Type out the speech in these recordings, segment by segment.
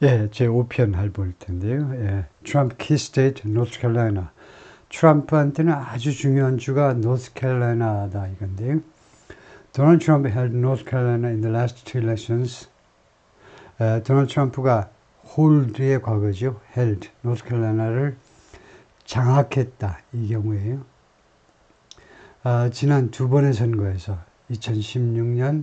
예, 제 5편 해볼 텐데요. 예, 트럼프 키 스테이트 노스캐롤라이나. 트럼프한테는 아주 중요한 주가 노스캐롤라이나다 이건데요. Donald Trump held North Carolina in the last two elections. 도널드 트럼프가 hold의 과거죠. held, 노스캐롤라이나를 장악했다 이 경우에요. 지난 두 번의 선거에서 2016년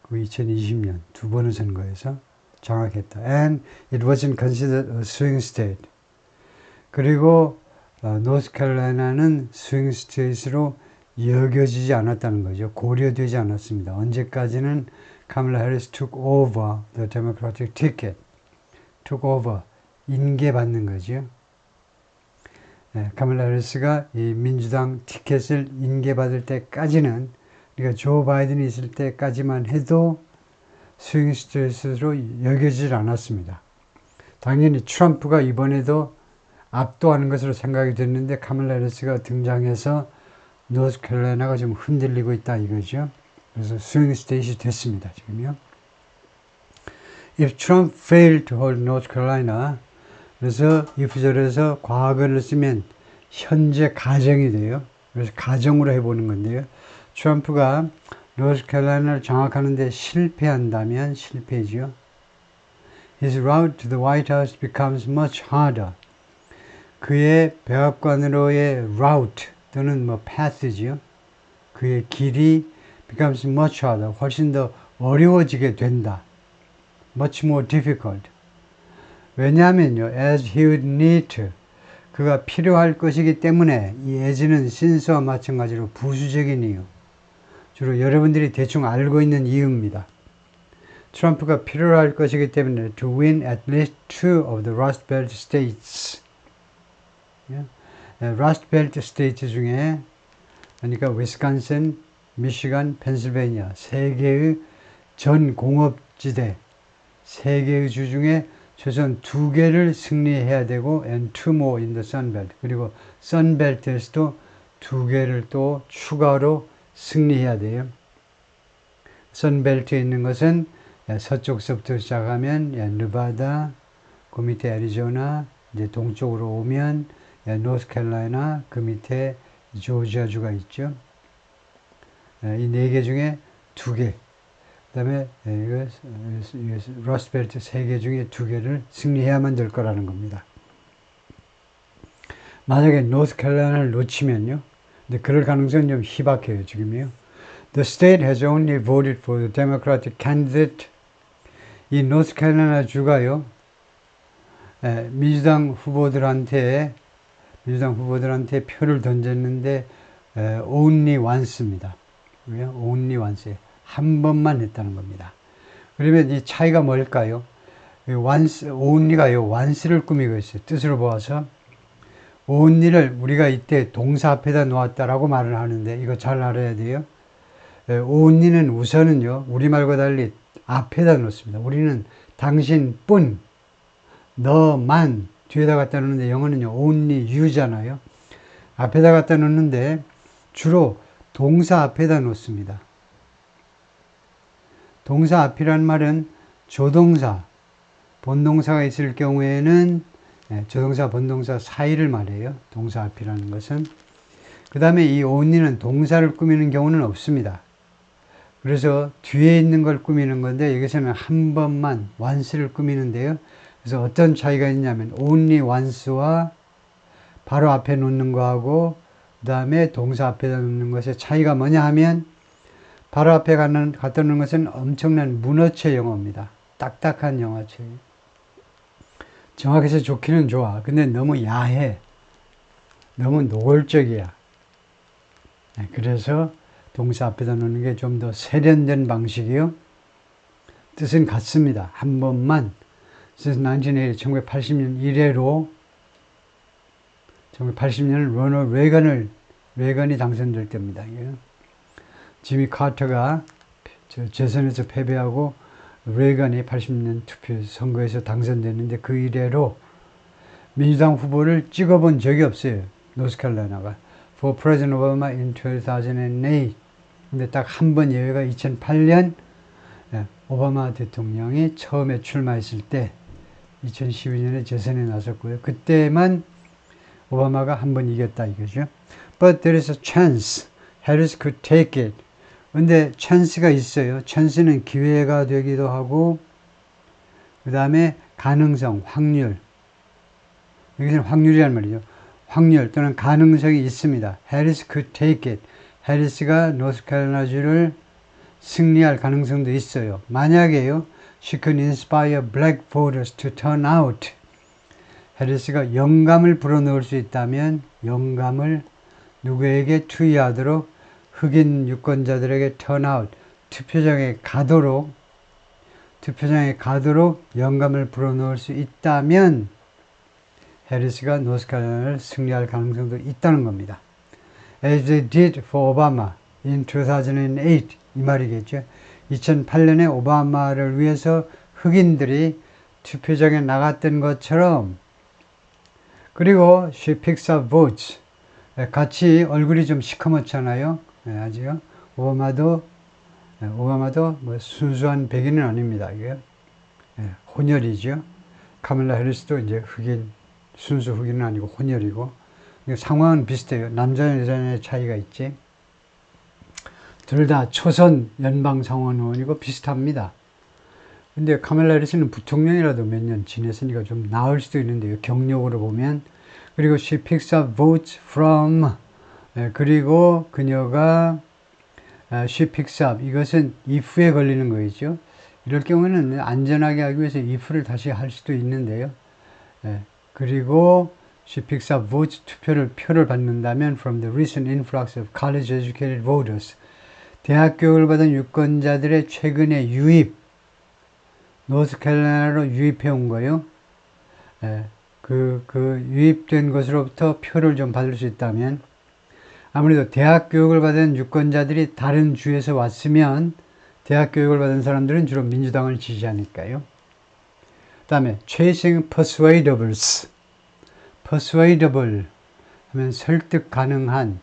그리고 2020년 두 번의 선거에서 장악했다. And it wasn't considered a swing state. 그리고 노스캐롤라이나는 스윙 스테이트로 여겨지지 않았다는 거죠. 고려되지 않았습니다. 언제까지는 카밀라 해리스 took over the Democratic ticket. took over, 인계받는 거죠. 네, 카밀라 해리스가 이 민주당 티켓을 인계받을 때까지는, 그러니까 조 바이든이 있을 때까지만 해도 스윙 스테이트로 여겨지질 않았습니다. 당연히 트럼프가 이번에도 압도하는 것으로 생각이 됐는데 카밀라 해리스가 등장해서 노스캐롤라이나가 좀 흔들리고 있다 이거죠. 그래서 스윙 스테이트이 됐습니다. 지금요. If Trump failed to hold North Carolina, 그래서 if절에서 과거를 쓰면 현재 가정이 돼요. 그래서 가정으로 해보는 건데요. 트럼프가 노스캐롤라이나를 장악하는데 실패한다면 실패죠. His route to the White House becomes much harder. 그의 백악관으로의 route 또는 뭐 path죠. 그의 길이 becomes much harder. 훨씬 더 어려워지게 된다. much more difficult. 왜냐하면요, as he would need to. 그가 필요할 것이기 때문에 이 as는 since와 마찬가지로 부수적인 이유. 주로 여러분들이 대충 알고 있는 이유입니다. 트럼프가 필요할 것이기 때문에 to win at least two of the Rust Belt states. Rust Belt states 중에 그러니까 위스콘신, 미시간, 펜실베니아 세 개의 전 공업지대 세 개의 주 중에 최소한 두 개를 승리해야 되고 and two more in the Sun Belt. 그리고 Sun Belt에서도 두 개를 또 추가로 승리해야 돼요. Sun Belt에 있는 것은 서쪽서부터 시작하면 느바다, 그 밑에 애리조나, 이제 동쪽으로 오면 노스캐롤라이나, 그 밑에 조지아주가 있죠. 이 네 개 중에 두 개. 그 다음에 러스트벨트 세 개 중에 두 개를 승리해야만 될 거라는 겁니다. 만약에 노스캐롤라이나를 놓치면요. 근데 그럴 가능성은 좀 희박해요, 지금요. The state has only voted for the Democratic candidate. 이 노스캐롤라이나 주가요. 민주당 후보들한테 표를 던졌는데 only once입니다. 왜요? only once. 한 번만 했다는 겁니다. 그러면 이 차이가 뭘까요? once, only가요. once를 꾸미고 있어요. 뜻으로 보아서 only를 우리가 이때 동사 앞에다 놓았다라고 말을 하는데 이거 잘 알아야 돼요. only는 우선은요. 우리말과 달리 앞에다 놓습니다. 우리는 당신뿐, 너만 뒤에다 갖다 놓는데 영어는요. only you잖아요. 앞에다 갖다 놓는데 주로 동사 앞에다 놓습니다. 동사 앞이란 말은 조동사, 본동사가 있을 경우에는 조동사, 본동사 사이를 말해요. 동사 앞이라는 것은. 그 다음에 이 only는 동사를 꾸미는 경우는 없습니다. 그래서 뒤에 있는 걸 꾸미는 건데 여기서는 한 번만 once를 꾸미는데요. 그래서 어떤 차이가 있냐면 only once와 바로 앞에 놓는 거하고 그 다음에 동사 앞에다 놓는 것의 차이가 뭐냐 하면 바로 앞에 갖다 놓는 것은 엄청난 문어체 영어입니다. 딱딱한 영어체. 정확해서 좋기는 좋아. 근데 너무 야해. 너무 노골적이야. 그래서 동사 앞에다 놓는 게 좀 더 세련된 방식이요. 뜻은 같습니다. 한 번만. Since 1980, 1980년 이래로 1980년은 로널드 레건이 당선될 때입니다. 지미 카터가 재선에서 패배하고 레건이 80년 투표 선거에서 당선됐는데 그 이래로 민주당 후보를 찍어본 적이 없어요. 노스캐롤라이나가. For President Obama in 2008. 근데 딱 한 번 예외가 2008년 오바마 대통령이 처음에 출마했을 때 2012년에 재선에 나섰고요. 그때만 오바마가 한 번 이겼다 이거죠. But there is a chance Harris could take it. 근데 찬스가 있어요. 찬스는 기회가 되기도 하고 그 다음에 가능성, 확률. 여기서는 확률이란 말이죠. 확률 또는 가능성이 있습니다. Harris could take it. 해리스가 노스캐롤라이나주를 승리할 가능성도 있어요. 만약에요. She could inspire black voters to turn out. 해리스가 영감을 불어넣을 수 있다면 영감을 누구에게 투여하도록 흑인 유권자들에게 turn out, 투표장에 가도록 영감을 불어넣을 수 있다면 해리스가 노스캐롤라이나를 승리할 가능성도 있다는 겁니다. As they did for Obama in 2008 이 말이겠죠. 2008년에 오바마를 위해서 흑인들이 투표장에 나갔던 것처럼 그리고 she picks up votes 같이 얼굴이 좀 시커멓잖아요. 아직요. 오바마도 뭐 순수한 백인은 아닙니다. 이게 혼혈이죠. 카밀라 해리스도 이제 순수 흑인은 아니고 혼혈이고 상황은 비슷해요. 남자 여자의 차이가 있지. 둘 다 초선 연방상원 의원이고 비슷합니다. 근데 카밀라 해리스는 부통령이라도 몇 년 지냈으니까 좀 나을 수도 있는데요. 경력으로 보면. 그리고 she picks up votes from 그리고 그녀가 she picks up 이것은 if에 걸리는 거겠죠. 이럴 경우는 안전하게 하기 위해서 if를 다시 할 수도 있는데요. 그리고 she picks up votes 표를 받는다면 from the recent influx of college educated voters 대학 교육을 받은 유권자들의 최근의 유입 노스캐롤라이나로 유입해 온 거예요. 그 유입된 것으로부터 표를 좀 받을 수 있다면 아무래도 대학 교육을 받은 유권자들이 다른 주에서 왔으면 대학 교육을 받은 사람들은 주로 민주당을 지지하니까요. 그 다음에 chasing persuadables persuadable 하면 설득 가능한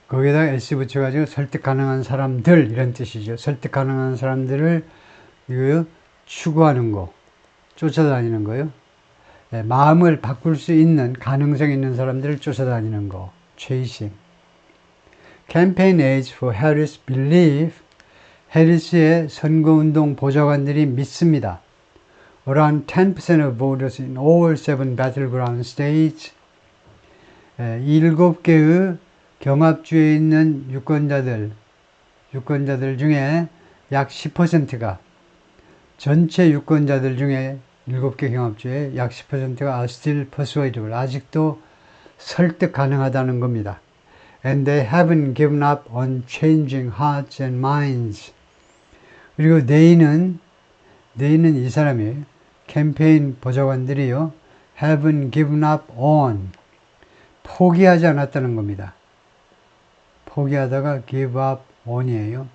거기에다가 s 붙여가지고 설득 가능한 사람들 이런 뜻이죠. 설득 가능한 사람들을 추구하는 거 쫓아다니는 거요. 마음을 바꿀 수 있는 가능성 있는 사람들을 쫓아다니는 거 chasing. Campaign aides for Harris believe 해리스의 선거운동 보좌관들이 믿습니다. Around 10% of voters in all 7 battleground states 7개의 경합주에 있는 유권자들 중에 약 10%가 전체 유권자들 중에 7개 경합주에 약 10%가 are still persuadable 아직도 설득 가능하다는 겁니다. And they haven't given up on changing hearts and minds. 그리고 they는 이 사람이에요. 캠페인 보좌관들이요. haven't given up on 포기하지 않았다는 겁니다. 포기하다가 give up on이에요.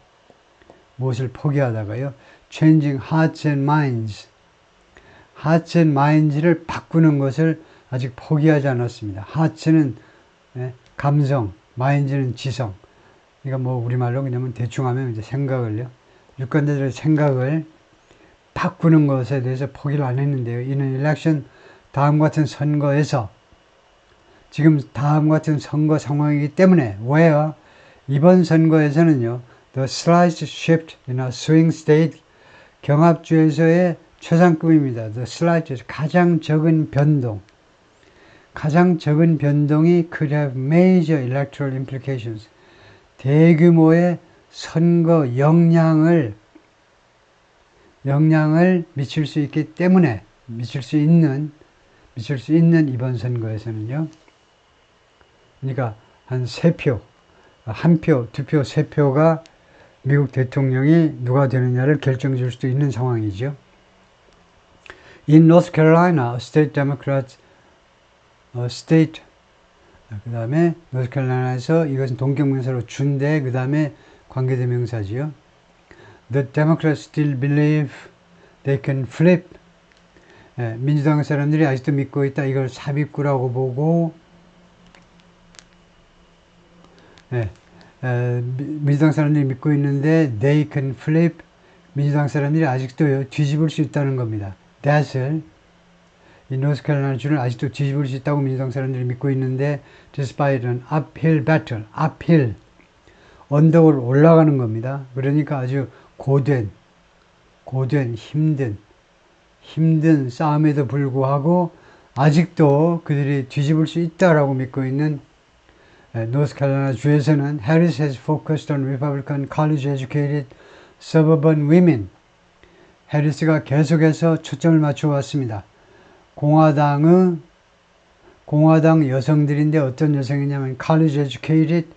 무엇을 포기하다가요. changing hearts and minds. hearts and minds를 바꾸는 것을 아직 포기하지 않았습니다. hearts는 감성, minds는 지성. 그러니까 뭐 우리말로 그냥 대충 하면 이제 생각을요. 유권자들의 생각을 바꾸는 것에 대해서 포기를 안 했는데요. 이는 election 다음 같은 선거에서 지금 다음 같은 선거 상황이기 때문에 where 이번 선거에서는요. The slight shift in a swing state 경합주에서의 최상급입니다. The slight 가장 적은 변동 가장 적은 변동이 could have major electoral implications 대규모의 선거 영향을 미칠 수 있기 때문에 미칠 수 있는 이번 선거에서는요. 그러니까 한 3표, 1표, 2표, 3표가 미국 대통령이 누가 되느냐를 결정줄 수도 있는 상황이죠. In North Carolina, state Democrats, 그 다음에 노스캐롤라이나에서 이것은 동격명사로 준대, 그 다음에 관계대명사지요. The Democrats still believe they can flip. 민주당 사람들이 아직도 믿고 있다. 이걸 삽입구라고 보고 민주당 사람들이 믿고 있는데 they can flip, 민주당 사람들이 아직도 뒤집을 수 있다는 겁니다. that을 이 노스캐롤라이나 주를 아직도 뒤집을 수 있다고 민주당 사람들이 믿고 있는데 despite an uphill battle, uphill 언덕을 올라가는 겁니다. 그러니까 아주 고된 힘든 싸움에도 불구하고 아직도 그들이 뒤집을 수 있다라고 믿고 있는 노스캐롤라이나 주에서는 Harris has focused on Republican college educated suburban women. 해리스가 계속해서 초점을 맞춰 왔습니다. 공화당 여성들인데 어떤 여성이냐면 college educated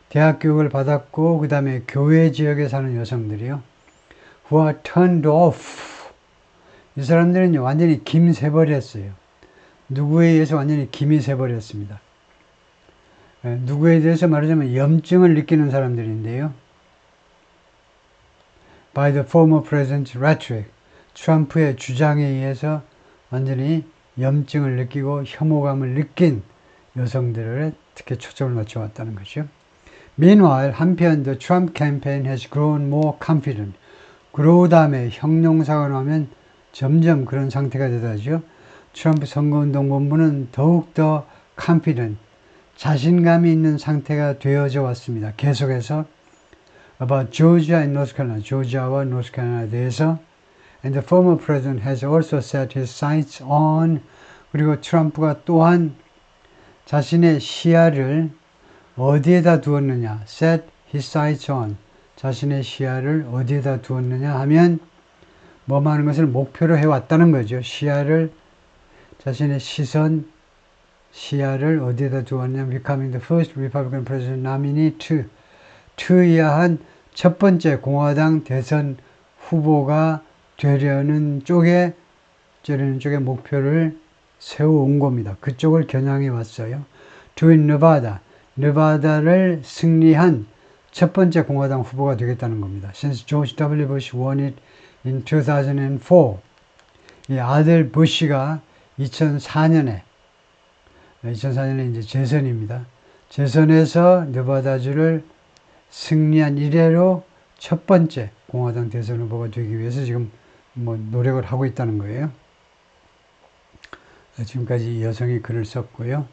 대학 교육을 받았고 그 다음에 교외 지역에 사는 여성들이요. who are turned off. 이 사람들은 완전히 김이 새버렸어요. 누구에 의해서 완전히 김이 새버렸습니다. 누구에 대해서 말하자면 염증을 느끼는 사람들인데요. by the former president's rhetoric. 트럼프의 주장에 의해서 완전히 염증을 느끼고 혐오감을 느낀 여성들을 특히 초점을 맞춰왔다는 것이죠. Meanwhile, 한편 the Trump campaign has grown more confident. 그러고 다음에 형용사가 나오면 점점 그런 상태가 되다죠. 트럼프 선거운동본부는 더욱더 confident, 자신감이 있는 상태가 되어져 왔습니다. 계속해서 about Georgia and North Carolina, 조지아와 노스캐롤라이나에 대해서 and the former president has also set his sights on, 그리고 트럼프가 또한 자신의 시야를 어디에다 두었느냐, set his sights on, 자신의 시야를 어디에다 두었느냐 하면 뭐만 하는 것을 목표로 해왔다는 거죠. 자신의 시야를 어디에다 두었냐, becoming the first Republican president nominee to이야 한 첫 번째 공화당 대선 후보가 되려는 쪽에 목표를 세워온 겁니다. 그쪽을 겨냥해 왔어요. to win Nevada, 네바다를 승리한 첫 번째 공화당 후보가 되겠다는 겁니다. Since George W. Bush won it in 2004, 이 아들 부시가 2004년에 이제 재선입니다. 재선에서 네바다주를 승리한 이래로 첫 번째 공화당 대선 후보가 되기 위해서 지금 노력을 하고 있다는 거예요. 지금까지 이 여성이 글을 썼고요.